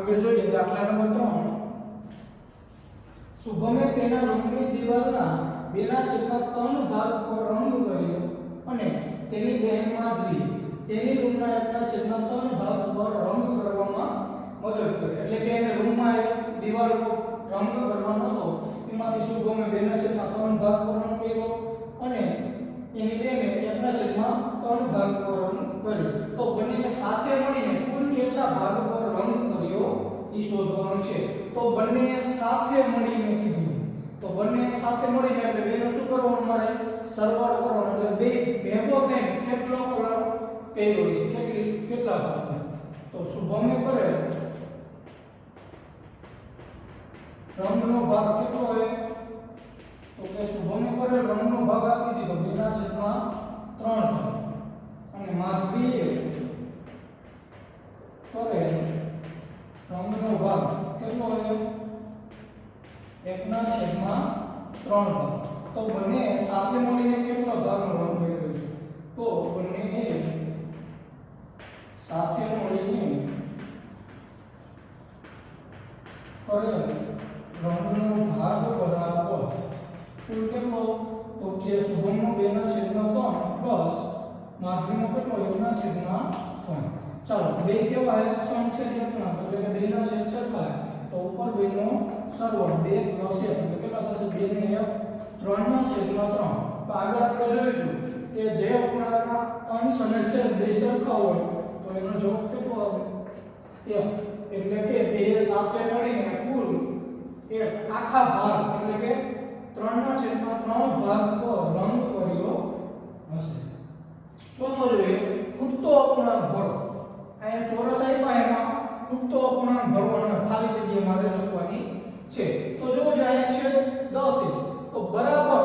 આગળ જોઈએ દાખલા નંબર 3 શુભમે તેના રૂમની દિવાલના 2/3 ભાગ પર રંગ કર્યો અને તેની બહેન માધવી તેની રૂમના 1/3 ભાગ પર રંગ કરવામાં મદદ કરી. એટલે કે એને રૂમમાં એક દિવાલ પર રંગ કરવાનો હતો, એમાંથી શુભમે 2/3 ભાગ પર રંગ કર્યો અને એની બહેને 1/3 ભાગ પર રંગ કર્યો. તો બંને સાથે મળીને કુલ કેટલા ભાગ પર રંગ કર્યો એ શોધવાનું છે. તો બંને સાથે મળીને કીધું, તો બંને સાથે મળીને એટલે બેનો શું કરવાનું મારે સરવાળો કરવાનો, એટલે બે ભેગો થઈને કેટલો કલર કર્યો છે, કેટલા ભાગ. તો શુભમે કરે રંગનો ભાગ કેટલો હોય, તો કે શુભમે કરે રંગનો ભાગ આપી દીધો 2/3 અને માધવીએ કરે રંગનો ભાગ કેટલો હોય 1/3 ભાગ. તો બંને સાથે મળીને કેટલા ભાગનો રંગ કર્યો છે, તો બંને સાથે મળીને કરે રંગનો ભાગ બરાબર કુલ કેટલો, તો કે શુભમનો 2/3 પ્લસ માધવીનો કેટલો 1/3. ચાલો બે કેવા છે સમછેદી અપૂર્ણાંક, એટલે કે બેના છેદ સરખા, તો ઉપર બેનો સરવાળો 2 + 1 એટલે કેટલા થશે 2 ને 1 3/3. તો આગળ આપણે જોયું કે જે અપૂર્ણાંકના અંશ અને છેદ બે સરખા હોય તો એનો જવાબ કેટલો આવે 1. એટલે કે બે સાથે મળીને કુલ એક આખા ભાગ એટલે કે 3/3 ભાગ પર રંગ કર્યો હશે. ચોથો જોઈએ ખૂટતો અપૂર્ણાંક ભરો. અહીંયા ચોરસ આપ્યા એમાં ખૂટતો અપૂર્ણાંક ભરવાનો, ખાલી જગ્યા મારે લખવાની છે. તો જો અહીંયા છેદ 10 છે તો બરાબર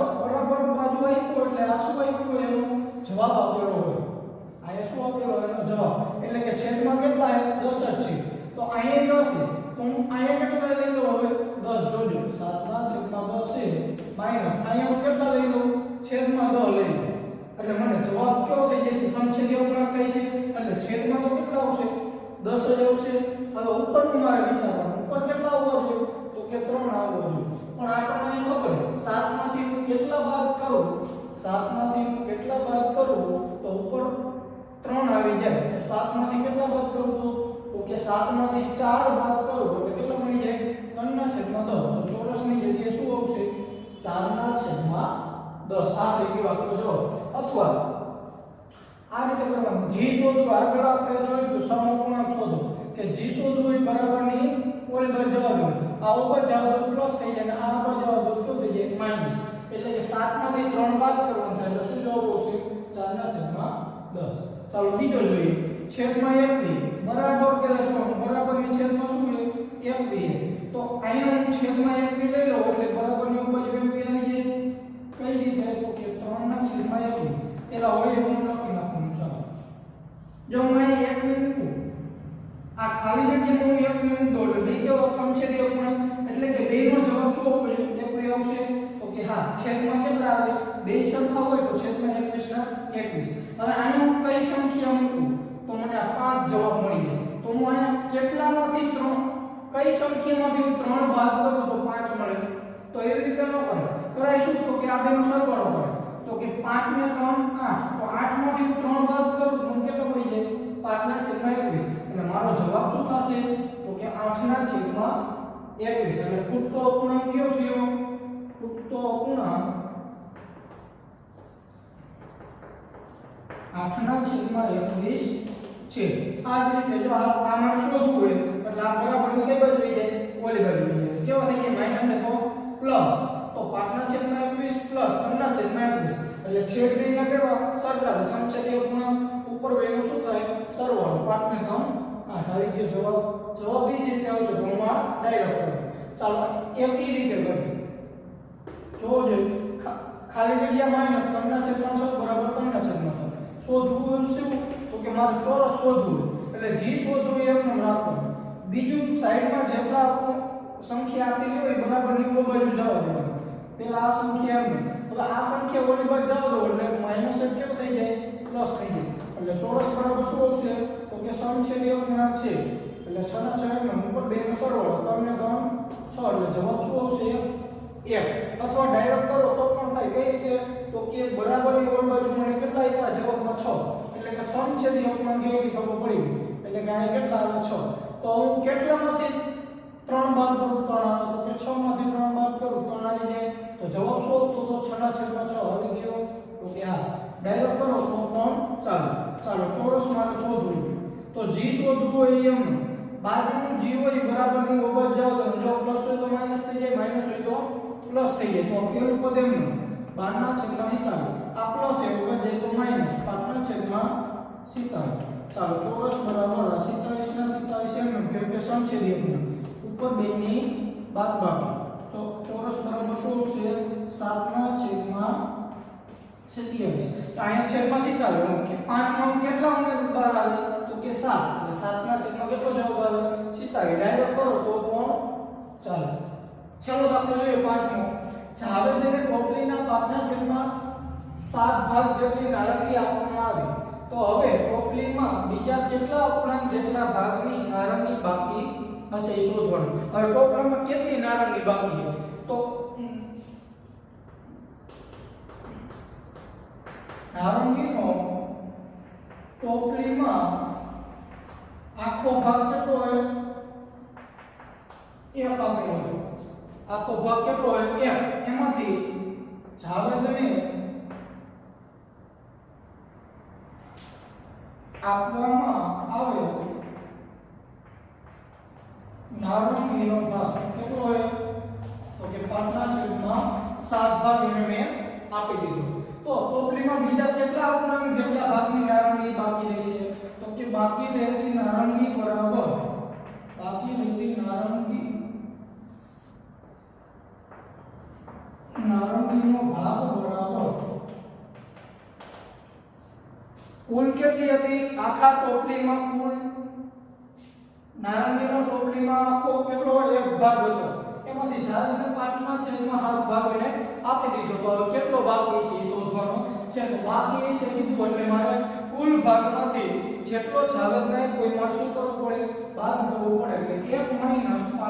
બાજુ આપ્યો એટલે આ શું આપ્યું એનો જવાબ આપેલો હોય. અહીંયા શું આપેલો એનો જવાબ, એટલે કે છેદમાં કેટલા છે 10 જ છે, તો અહીંયા 10 છે તો હું અહીંયા કેટલા લઈ લઉં હવે 10. જોજો 7/10 છે માઈનસ અહીંયા હું કેટલા લઈ લઉં છેદમાં 10 લઈ લઉં, એટલે મને જવાબ કેવો થઈ જશે સમછેદી અપૂર્ણાંક થાય છે. એટલે છેદમાં તો કેટલા આવશે 10 જ આવશે. હવે ઉપરનું મારે વિચારવાનું, ઉપર કેટલા આવવા જોઈએ, તો કે 3 આવવા જોઈએ. પણ આપણને ખબર છે 7 માંથી હું કેટલા બાદ કરું, 7 માંથી હું કેટલા બાદ કરું તો ઉપર 3 આવી જાય. તો 7 માંથી કેટલા બાદ કરું, તો કે 7 માંથી 4 બાદ કરું એટલે કેટલા મળી જાય 3/10. તો ચોરસની જગ્યાએ શું આવશે 4/10. આ થઈ ગયું આપણો જવાબ. અથવા આ રીતે કરવાનું, g શોધવું. આગળ આપણે જોયું તો સમઅપૂર્ણાંક શોધો કે g શોધવું એ બરાબરની ઓલી બાજુ જવા દો, આ ઉપર જવા દો પ્લસ થઈ જાય અને આ બાજુ જવા દો શું થઈ જાય માઈનસ. એટલે કે 7 માંથી 3 બાદ કરવાનું થાય એટલે શું જવાબ આવશે 4/10. ચાલો બીજો જોઈએ છેદમાં 1 બરાબર કે લખવાનું, બરાબરની છેદમાં શું લે 1 તો અહીંયા હું છેદમાં 1 લઈ લઉં એટલે બરાબરની ઉપર 1 આવી જાય. કઈ રીતે, તો કે 3/1 એલા હોય હું લખી નાખું. ચાલો જો હું અહીં 1 મૂકું, આ ખાલી જગ્યામાં હું 1 મૂકું એટલે બે કેવા સમછેદી અપૂર્ણાંક, એટલે કે બેનો જવાબ શું આવશે 1 આવશે. તો કે હા છેદમાં કેટલા આવે બે સરખા હોય તો છેદમાં 21/21. હવે અહીંયા હું કઈ સંખ્યા મૂકું તો મને આ 5 જવાબ મળી જાય. તો હું અહીંયા કેટલામાંથી 3 કઈ સંખ્યામાંથી હું 3 બાદ કરું તો 5 મળે. તો એવી રીતે ન કરાય શું, તો કે આ બેનો સરવાળો કરે તો કે 5 ને 3 8, તો 8 માંથી હું 3 બાદ કરું તો મને કેટલો મળી જાય 5/21. એટલે મારો જવાબ શું થશે, તો કે 8/21. એટલે ખૂટતો અપૂર્ણાંક કયો થયો, ખૂટતો અપૂર્ણાંક 8/21 છે. આ જ રીતે જો આ મારે શોધવું હોય એટલે આ બરાબરની કઈ બાજુ આવી જાય ઓલી બાજુ આવી જાય. કેવા થઈ જાય માઈનસ હતો પ્લસ, તો 5/21 પ્લસ 3/21 એટલે છેદ બેના કેવા સરખા, સમછેદી અપૂર્ણાંક ઉપર બેનો શું થાય સરવાળો 5 ને 3 8 આવી ગયો જવાબ. જવાબ એ રીતે આવશે ભણવા ડાયરેક્ટ કરો. ચાલો એક એ રીતે કરીએ. જોજો ખાલી જગ્યા માઈનસ 3/6 બરાબર 3/6 શોધવું શું, તો કે મારું ચોરસ શોધવું એટલે g શોધવું એમ નામ રાખવાનું. બીજું સાઈડમાં જેટલા સંખ્યા આપેલી હોય બરાબરની ઉપર બાજુ જવા દેવાનું. પેલા આ સંખ્યા એમ, હવે આ સંખ્યા ઓલી બાજુ જવા દો એટલે માઈનસ જ કેવું થઈ જાય પ્લસ થઈ જાય. એટલે ચોરસ બરાબર શું આવશે, તો કે સમછેદી અપૂર્ણાંક છે એટલે 6 ના 6 એમ ઉપર 2 નો સરવાળો 3 ને 3 6 એટલે જવાબ શું આવશે 1 અથવા ડાયરેક્ટ કરો તો પણ થાય કઈ રીતે તો કે બરાબરની ઓર બાજુ મને કેટલા આવ્યા જવાબમાં 6 એટલે કે સમછેદી અપૂર્ણાંક એવી ખબર પડી એટલે કે અહીં કેટલા આવે 6 તો હું કેટલામાંથી 3 બાદ કરું 3 આવે તો કે 6 માંથી 3 બાદ કરું 3 આવી જાય તો જવાબ શું આવતો તો 6 ના 6 આવી ગયો તો કે હા ડાયરેક્ટ કરો તો પણ ચાલો ચોરસ મારે શોધવું તો g શોધવું હોય એમ બાજુનું g હોય બરાબરની ઉપર જાવ તો જો પ્લસ હોય તો માઈનસ થઈ જાય માઈનસ હોય તો પ્લસ થઈ જાય તો પેલું પદ એમનું 12 ના છેદમાં 47 આ પ્લસ એ ઉપર જાય તો માઈનસ 5 ના છેદમાં 47 ચાલો ચોરસ બરાબર 47 ના 47 એમ ફેર કે સમછેદી અપૂર્ણાંક ઉપર 2 ની બાદબાકી તો ચોરસ બરાબર શું આવશે 7 ના છેદમાં 27 તો અહીંયા છેદમાં 47 કે 5 માં કેટલા ઉમેર બહાર આવે તો કે 7 એટલે 7 ના છેદમાં કેટલો જવાબ આવે 27 ડાયરેક્ટ કરો તો પણ ચાલો ચલો દાખલો જોઈએ 5મો જાવેદને ટોપલીના પાકના છેદમાં 7 ભાગ જેટલી નારંગી આપવામાં આવી તો હવે ટોપલીમાં બીજા કેટલા અપૂર્ણાંક જેટલા ભાગની નારંગી બાકી હશે એ શોધવાનું હવે ટોપલીમાં કેટલી નારંગી બાકી છે તો નારંગીનો ટોપલીમાં આખો ભાગ કેટલો હોય એક આપેલો હોય આખો ભાગ કેટલો હોય એક એમાંથી જાવેદને આપવામાં આવ્યો નારંગીનો ભાગ કેટલો હોય તો કે 5/7 ભાગ એને મેં આપી દીધો તો ટોપલીમાં બીજા કેટલા અપૂર્ણાંક જેટલા ભાગની નારંગી બાકી રહેશે તો કે બાકી રહેતી નારંગી બરાબર બાકી રહેતી નારંગીનો ભાગ બરાબર કુલ કેટલી હતી આખા ટોપલીમાં કુલ નારંગીનો ટોપલીમાં આખો કેટલો એક ભાગ હતો એમાંથી જાવેદને 5/7 ભાગ એને આપી દીધો તો હવે કેટલો બાકી છે એ શોધવાનો છે તો બાકી છે કીધું એટલે મારે કુલ ભાગમાંથી જેટલો જાવેદને કોઈ માં શું કરવું પડે બાદ કરવું પડે એટલે 1 -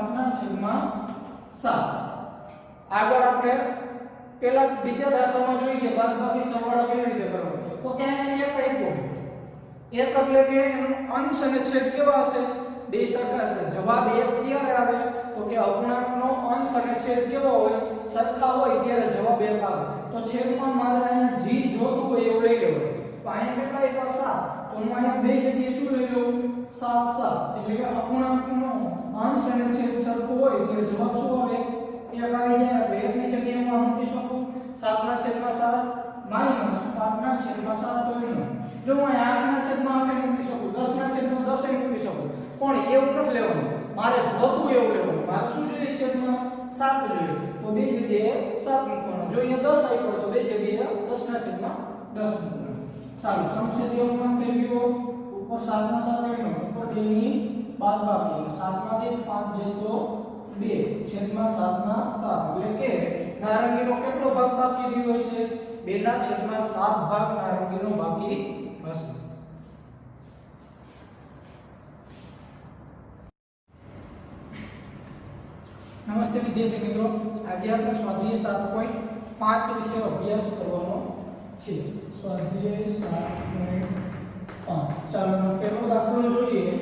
5/7 આગળ આપણે પેલા બીજા દાખલામાં જોઈ કે બાદબાકી સરવાળો કેવી રીતે કરવો તો ત્યાં એક આપ્યો એક એટલે કે એનો અંશ અને છેદ કેવા હશે બે સરખા હશે જવાબ એક ક્યારે આવે તો કે અપૂર્ણાંકનો અંશ અને છેદ કેવો હોય સરખા હોય ત્યારે જવાબ એક આવે તો છેદમાં મારે અહીંયા g જોતું હોય એવું લઈ લેવું તો અહીંયા કેટલા આપ્યા 7 તો હું અહીંયા બે જગ્યાએ શું લઈ લઉં 7 એટલે કે અપૂર્ણાંકનો અંશ અને છેદ સરખો હોય ત્યારે જવાબ શું આવે એક આવી જાય એટલે એકની જગ્યાએ હું મૂકી શકું 7/7 માઈનસ 5/7 તો એનો જો હું 8/7 આપણે મૂકી શકું 10/10 એ મૂકી શકું પણ એવું નથી લેવાનું મારે જોતું એવું લેવાનું મારે શું જોઈએ છેદમાં 7 જોઈએ તો બે જગ્યાએ 7 મૂકવાનું જો અહીંયા 10 આપ્યો તો બે જગ્યાએ 10/10 મૂકવાનું ચાલો સમછેદી અપૂર્ણાંક થઈ ગયો ઉપર 7/7 એનો ઉપર 2 ની બાદબાકી 7 માંથી 5 જાય તો 2/7 એટલે કે નારંગીનો કેટલો ભાગ બાકી રહ્યો છે 2/7 ભાગ નારંગીનો બાકી હશે નમસ્તે વિદ્યાર્થી મિત્રો આજે આપણે સ્વાધ્યાય 7.5 વિશે અભ્યાસ કરવાનો છે સ્વાધ્યાય 7.5 ચાલો પહેલો દાખલો જોઈએ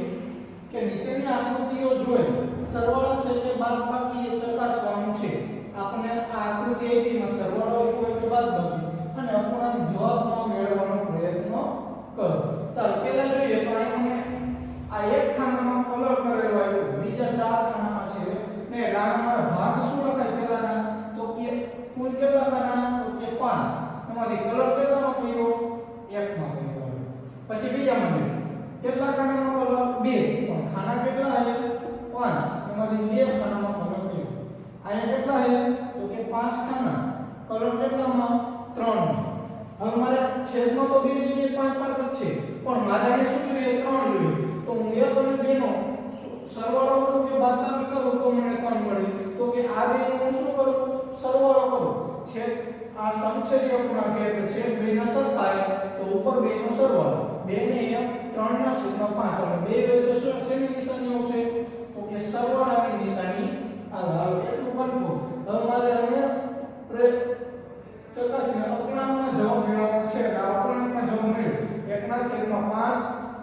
કે નીચેની આકૃતિઓ જોઈ સરવાળા છે કે બાદબાકી એ ચકાસવાનું છે આપણે આ આકૃતિ આપીમાં સરવાળો હોય કે બાદબાકી અને અપૂર્ણાંક જવાબમાં મેળવવાનો પ્રયત્ન કરો ચાલો પહેલા જોઈએ તો અહીં મને આ એક ખાનામાં કલર કરેલો આવ્યો બીજા ચાર ખાનામાં છે ને લાગમાં ભાગ શું લખાય પહેલાના તો કે કુલ કેટલા ખાના તો કે 5 એમાંથી કલર કેટલામાં કર્યો એક માં કર્યો પછી બીજામાં કેટલા ખાનામાં કલર 2 પણ ખાના કેટલા છે 5 એમાંથી 2 ખાનામાં કલર કર્યો આયા કેટલા છે તો કે 5 ખાના કલર કેટલામાં 3 હવે મારે છેદમાં તો બે જગ્યાએ 5 5 જ છે પણ મારે અહીંયા શું જોઈએ 3 જોઈએ તો હું 1 અને 2 નો સરવાળો કરું કે બાદબાકી કરું તો મને 3 મળે તો કે આ બે નો શું કરું સરવાળો કરું છેદ આ સમછેદી અપૂર્ણાંક એટલે છેદ બેના સરખા તો ઉપર બે નો સરવાળો 2 ને 1 3/5 અને બે વચ્ચે શેની નિશાની આવશે તો કે સરવાળાની નિશાની આવે એટલું કન્ફર્મ હવે મારે આને ચકાસીને અપૂર્ણાંકમાં જવાબ મેળવવાનો છે એટલે અપૂર્ણાંકમાં જવાબ મેળવ્યો 1/5 +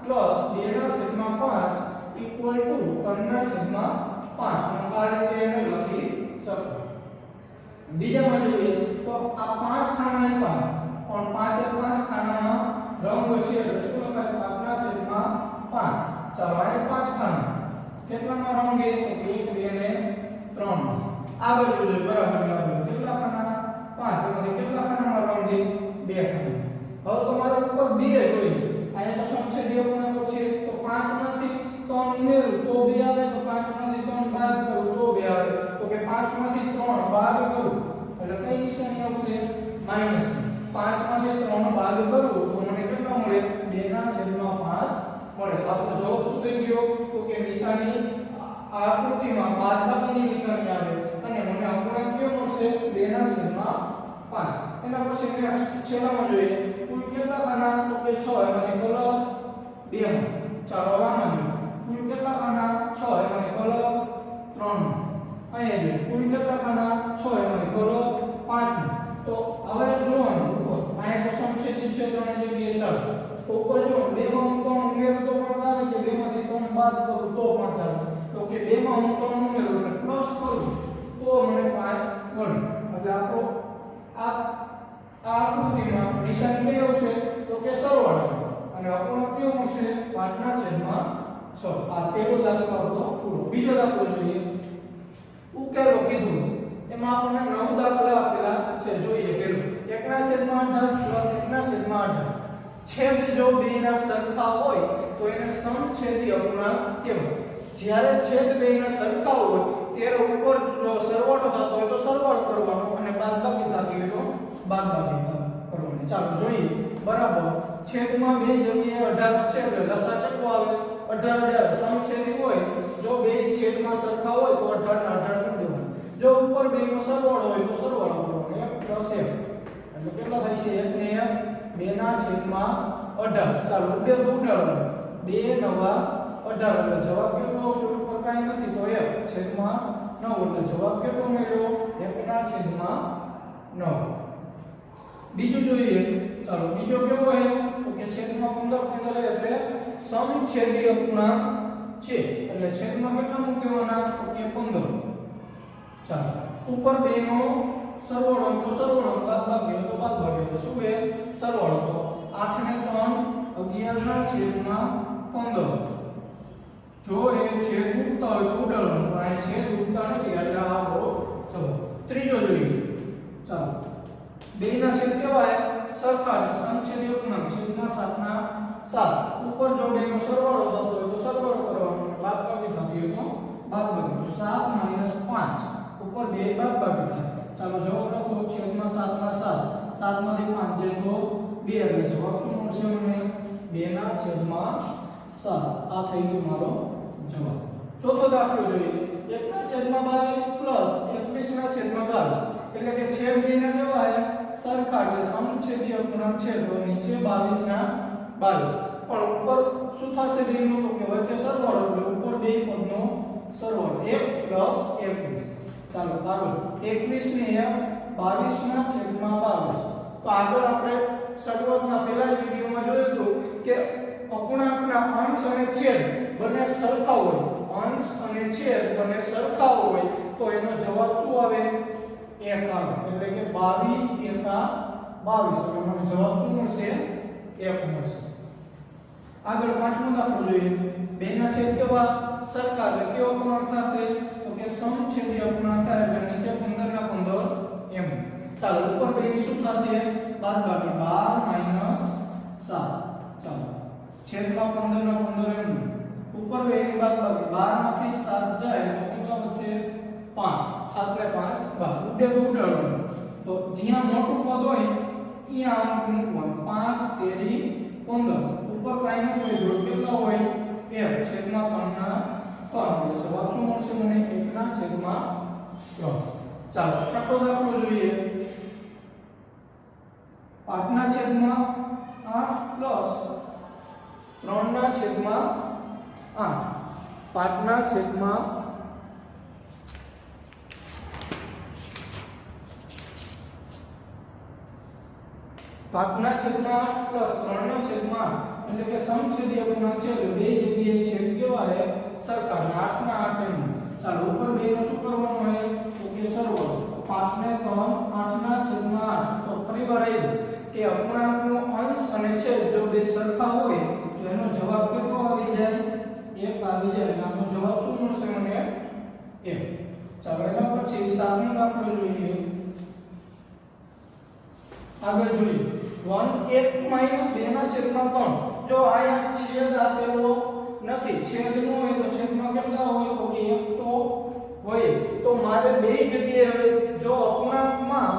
2/5 = 3/5 હું આ રીતે એને લખી શકું બીજામાં જોઈએ તો આ 5 ખાના આપ્યા પણ 5 ખાનામાં રંગ છે એટલે શું લખાય 5/5 ચાલો આ 5 ખાના કેટલામાં રંગ છે તો 1 2 અને 3 આ બાજુ જોઈએ બરાબર કેટલા ખાના 5 એટલે કેટલા ખાનામાં રંગ છે 2 ખાના હવે તમારે ઉપર 2 જોઈએ અહીંયા તો સંક્ષેપી અપૂર્ણાંકો છે તો 5 માંથી 3 ઉમેરું તો 2 આવે તો 5 માંથી 3 બાદ કરું તો 2 આવે તો કે 5 માંથી 3 બાદ કરું એટલે કઈ નિશાની આવશે માઈનસ 5 માંથી 3 બાદ કરું તો મને કેટલા મળે 2/5 મળે તો આપણો જવાબ શું થઈ ગયો તો કે નિશાની આ આકૃતિમાં બાદબાકીની નિશાની આવે અને મને અપૂર્ણાંક કયો મળશે 2/5 એના પછી નેક્સ્ટ છેલ્લામાં જોઈએ કુલ કેટલા ખાના તો કે 6 એમાંથી કલર 2 ચાલો આમાં જોઈએ કુલ કેટલા ખાના 6 એમાંથી કલર 3 અહીંયા જોઈએ કુલ કેટલા ખાના 6 એમાંથી કલર 5 તો હવે જોવાનું ઉપર અહીંયા તો સંક્ષેપિત છે ત્રણ જગ્યાએ ચાલો તો ઉપર જો 2 માં હું 3 ઉમેરું તો 5 આવે કે 2 માંથી 3 બાદ કરું તો 5 આવે તો કે 2 માં હું 3 ઉમેરું એટલે પ્લસ કરું તો મને 5 મળે એટલે આપણો આ આકૃતિમાં નિશાની કઈ આવશે તો કે સરવાળો અને અપૂર્ણાંક કયો મળશે 5/6 આ પહેલો દાખલો હતો પૂરો બીજો દાખલો જોઈએ ઉકેલો કીધું એમાં આપણને 9 દાખલા આપેલા છે જોઈએ પહેલો 1/18 + 1/18 છેદ જો બેના સરખા હોય તો એને સમછેદી અપૂર્ણાંક કહેવાય જ્યારે છેદ બેના સરખા હોય ત્યારે ઉપર સરવાળો થતો હોય તો સરવાળો કરવાનો અને બાદબાકી થતી હોય તો બાદબાકી કરવાની ચાલો જોઈએ બરાબર છેદમાં બે જગ્યાએ 18 છે એટલે લસા કેટલો આવે 18 જ આવે સમછેદી હોય જો બે છેદમાં સરખા હોય તો 18 ને 18 કરી દેવાનું જો ઉપર બેનો સરવાળો હોય તો સરવાળો કરવાનો 1 + 1 એટલે કેટલા થાય છે 1 ને 1 2/18 ચાલો ઉડે તો ઉડાડો 2 નવા 18 એટલે જવાબ કેટલો આવશે ઉપર કાઈ નથી તો 1/9 એટલે જવાબ કેટલો મળ્યો 1/9 બીજું જોઈએ ચાલો બીજો કેવો છે તો કે છેદમાં 15 એટલે સમછેદી અપૂર્ણાંક છે એટલે છેદમાં કેટલા મૂકવાના તો કે 15 ચાલો ઉપર બેનો સરવાળો તો સરવાળો બાદબાકી તો બાદબાકી તો શું છે સરવાળો તો 8 ને 3 11/15 જો એ છેદ ઉડતા હોય તો ઉડાડવાનું આ છેદ ઉડતા નથી એટલે આપણો જવાબ ત્રીજો જોઈએ ચાલો બેના છેદ કેવા સરખા એટલે સમછેદી અપૂર્ણાંક છેદમાં 7/7 ઉપર જો બેનો સરવાળો થતો હોય તો સરવાળો કરવાનો બાદબાકી થતી હોય તો બાદબાકી તો 7 - 5 ઉપર બે બાદબાકી થાય ચાલો જવાબ લખો છેદમાં 7/7 7 માંથી 5 જાય તો 2 એટલે જવાબ શું મળશે મને 2/7 આ થઈ ગયો મારો જવાબ ચોથો દાખલો જોઈએ 1/22 + 21/22 એટલે કે છેદ બેના કેવા સરખા એટલે સમછેદી અપૂર્ણાંક છે તો નીચે 22/22 પણ ઉપર શું થશે બેનો તો કે વચ્ચે સરવાળો એટલે ઉપર બે પદનો સરવાળો 1 + 21 ચાલો આગળ 21 ને 22/22 તો આગળ આપણે શરૂઆતના પહેલા વિડિયોમાં જોયું હતું કે અપૂર્ણાંકના અંશ અને છેદ બંને સરખા હોય અંશ અને છેદ બંને સરખા હોય તો એનો જવાબ શું આવે 1 આવે એટલે કે 22 * 22 એટલે મને જવાબ શું મળશે 1 મળશે આગળ પાંચમો દાખલો જોઈએ બેના છેદ કેવા સરખા એટલે કેવો અપૂર્ણાંક થશે તો કે સમછેદી અપૂર્ણાંક થાય એટલે નીચે 15/15 એમ ચાલો ઉપર બેની શું થશે બાદબાકી 12 - 7 ચાલો છેદમાં 15/15 એમ ઉપર બેની બાદબાકી 12 માંથી 7 જાય તો કેટલા બચશે 5 7 ને 5 12 ઉડે તો ઉડાડવાનું તો જ્યાં મોટું પદ હોય ત્યાં અંક મૂકવાનું 5 તેરી 15 ઉપર કાઈ ન હોય જો કેટલા હોય 1 છેદમાં 3/3 એટલે જવાબ શું મળશે મને 1/3 ચાલો છઠ્ઠો દાખલો જોઈએ 5/8 + 3/3 = 15 5 છેદમાં 5 છેદમાં 8 પ્લસ 3 છેદમાં 8 એટલે કે સમછેદી અપૂર્ણાંક છે એટલે બે જગ્યાએ છેદ કેવા છે સરખા 8 ના 8 એમ ચાલો ઉપર બે નો શું કરવાનું હોય તો કે સરવાળો 5 ને 3 8 ના છેદમાં 8 તો ફરીવાર એ કે અપૂર્ણાંકનો અંશ અને છેદ જો બે સરખા હોય તો એનો જવાબ કેટલો આવી જાય 1 આવી જાય એટલે આનો જવાબ શું મળશે મને 1 ચાલો એના પછી 7 નો દાખલો જોઈએ આગળ જોઈએ 1 2 ના છેદમાં 3 જો આયા છેદ આપેલો નથી છેદ ન હોય તો છેદમાં કેટલા હોય તો કે 1 તો હોય તો મારે બે જગ્યાએ હવે જો અપૂર્ણાંકમાં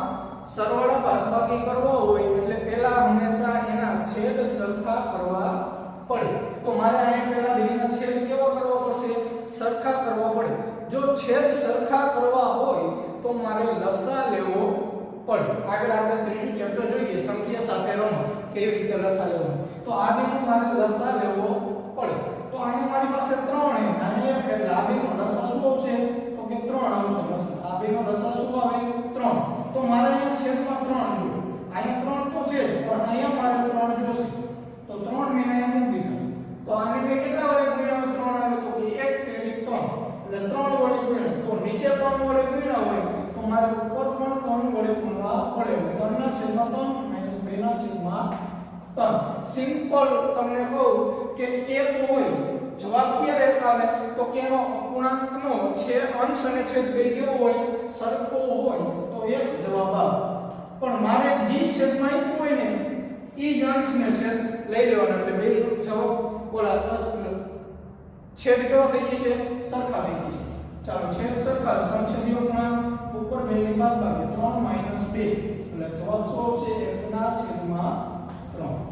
સરવાળા બાદબાકી કરવો હોય એટલે પહેલા હંમેશા એના છેદ સરખા કરવા પડે તો મારે અહીંયા પહેલા બેના છેદ કેવા કરવા પડશે સરખા કરવા પડે જો છેદ સરખા કરવા હોય તો મારે લસા લેવો પડે આગળ આપણે ત્રીજું ચેપ્ટર જોઈએ સંખ્યા સાથે રમો કેવી રીતે લસા લેવો તો આ બેનો મારે લસા લેવો પડે તો અહીંયા મારી પાસે 3 છે અહીંયા એટલે આ બેનો લસા શું આવશે તો કે 3 આવશે બસ આ બેનો લસા શું આવે 3 તો મારે અહીંયા છેદમાં 3 જોઈએ અહીંયા 3 તો છે પણ અહીંયા મારે 3 જોશે તો 3 મેં અહીંયા મૂકી દીધા તો આને મેં કેટલા વડે ગુણ્યા 3 આવે તો કે 1 તેરી 3 એટલે 3 વડે ગુણ્યા તો નીચે 3 વડે ગુણ્યા હોય તો મારે ઉપર પણ 3 વડે ગુણવા પડે 3 ના છેદમાં 3 2 ના છેદમાં 3 સિમ્પલ તમને કહું કે 1 હોય જવાબ ક્યારે આવે તો કે એનો અપૂર્ણાંકનો છેદ અંશ અને છેદ બે કેવો હોય સરખો હોય તો 1 જવાબ આવે પણ મારે જે છેદમાં આપ્યું હોય ને ઈ જ અંશને છેદ લઈ લેવાનો એટલે બે જવાબ બોલા છેદ કેવો થઈ જશે સરખા થઈ જશે ચાલો છેદ સરખા સમછેદી અપૂર્ણાંક ઉપર બે ની બાદબાકી 3 - 2 એટલે જવાબ શું આવશે 1 ના છેદમાં 3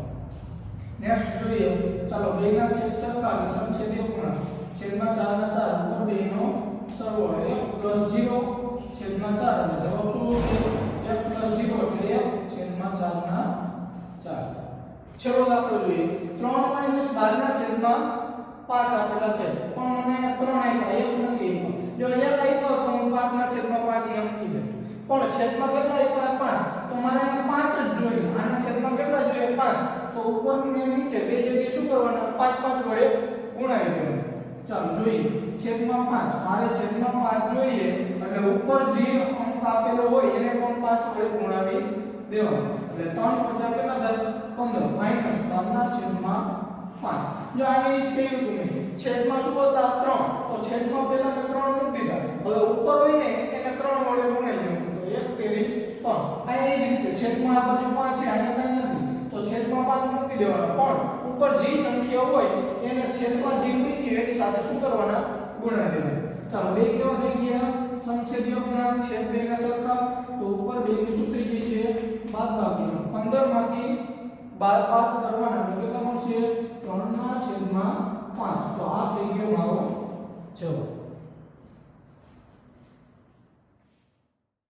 નેક્સ્ટ જોઈએ ચાલો બે ના છેદ સરખા એટલે સમછેદી અપૂર્ણાંક છેદમાં 4 ના 4 ઉપર બે નો સરવાળો 1 + 0 છેદમાં 4 એટલે જવાબ શું આવશે 1 + 0 એટલે 1 છેદમાં 4 ના 4 છેલ્લો દાખલો જોઈએ 3 - 12 ના છેદમાં 5 આપેલા છે પણ મને 3 આપ્યા 1 નથી જો 1 આપ્યો તો હું 5 ના છેદમાં 5 એમ મૂકી દઉં પણ છેદમાં કેટલા આપ્યા 5 તો મારે 5 જ જોઈએ આના છેદમાં કેટલા જોઈએ 5 તો ઉપર ને નીચે બે જગ્યાએ શું કરવાના 5 5 વડે ગુણાવી દેવાનું ચાલો જોઈએ છેદમાં 5 મારે છેદમાં 5 જોઈએ એટલે ઉપર જે અંક આપેલો હોય એને પણ 5 વડે ગુણાવી દેવાનો એટલે 3 × 5 કેટલા થાય 15 - 3 ના છેદમાં 5 જો અહીં જ કહ્યું તમે છેદમાં શું હતા 3 તો છેદમાં પહેલા મેં 3 મૂકી દીધા હવે ઉપર હોય ને એને 3 વડે ગુણાવી દેવું તો 1 તેરી 3 આ એ જ રીતે છેદમાં આ બાજુ 5 છે અહીંયા કઈ નથી તો છેદમાં 5 મૂકી દેવાના પણ ઉપર જે સંખ્યા હોય એને છેદમાં જે મૂકી એની સાથે શું કરવાના ગુણાવી દેવાના ચાલો બે કેવા થઈ ગયા સમછેદી અપૂર્ણાંક છેદ બે ના સરખા તો ઉપર બે ની શું થઈ જશે બાદબાકી 15 માંથી 12 બાદ કરવાના એટલે કેટલા મળશે 3 ના છેદમાં 5 તો આ થઈ ગયો મારો જવાબ